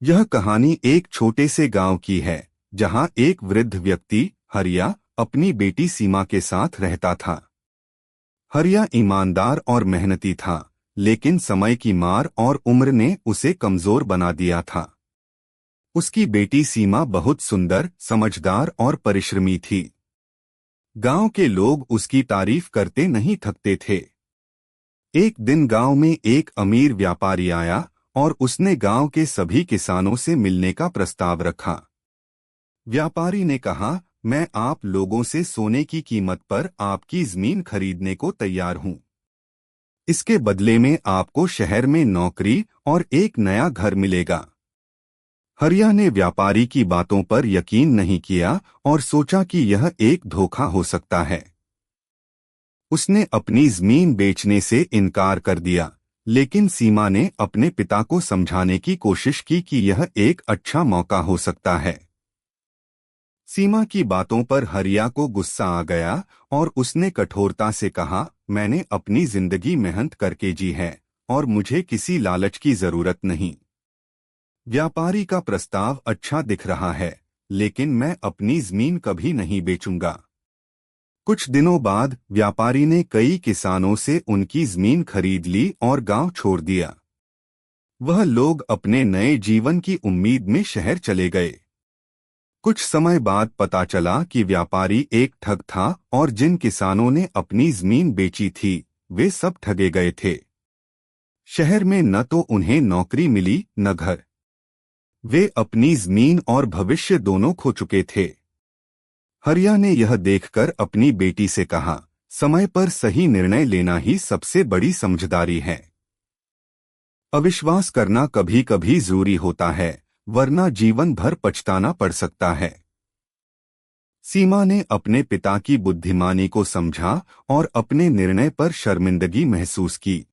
यह कहानी एक छोटे से गांव की है जहां एक वृद्ध व्यक्ति हरिया अपनी बेटी सीमा के साथ रहता था। हरिया ईमानदार और मेहनती था, लेकिन समय की मार और उम्र ने उसे कमजोर बना दिया था। उसकी बेटी सीमा बहुत सुंदर, समझदार और परिश्रमी थी। गांव के लोग उसकी तारीफ करते नहीं थकते थे। एक दिन गांव में एक अमीर व्यापारी आया और उसने गांव के सभी किसानों से मिलने का प्रस्ताव रखा। व्यापारी ने कहा, मैं आप लोगों से सोने की कीमत पर आपकी जमीन खरीदने को तैयार हूं। इसके बदले में आपको शहर में नौकरी और एक नया घर मिलेगा। हरिया ने व्यापारी की बातों पर यकीन नहीं किया और सोचा कि यह एक धोखा हो सकता है। उसने अपनी जमीन बेचने से इनकार कर दिया, लेकिन सीमा ने अपने पिता को समझाने की कोशिश की कि यह एक अच्छा मौका हो सकता है। सीमा की बातों पर हरिया को गुस्सा आ गया और उसने कठोरता से कहा, मैंने अपनी जिंदगी मेहनत करके जी है और मुझे किसी लालच की जरूरत नहीं। व्यापारी का प्रस्ताव अच्छा दिख रहा है, लेकिन मैं अपनी जमीन कभी नहीं बेचूंगा। कुछ दिनों बाद व्यापारी ने कई किसानों से उनकी जमीन खरीद ली और गांव छोड़ दिया। वह लोग अपने नए जीवन की उम्मीद में शहर चले गए। कुछ समय बाद पता चला कि व्यापारी एक ठग था और जिन किसानों ने अपनी जमीन बेची थी वे सब ठगे गए थे। शहर में न तो उन्हें नौकरी मिली न घर। वे अपनी जमीन और भविष्य दोनों खो चुके थे। हरिया ने यह देखकर अपनी बेटी से कहा, समय पर सही निर्णय लेना ही सबसे बड़ी समझदारी है। अविश्वास करना कभी कभी जरूरी होता है, वरना जीवन भर पछताना पड़ सकता है। सीमा ने अपने पिता की बुद्धिमानी को समझा और अपने निर्णय पर शर्मिंदगी महसूस की।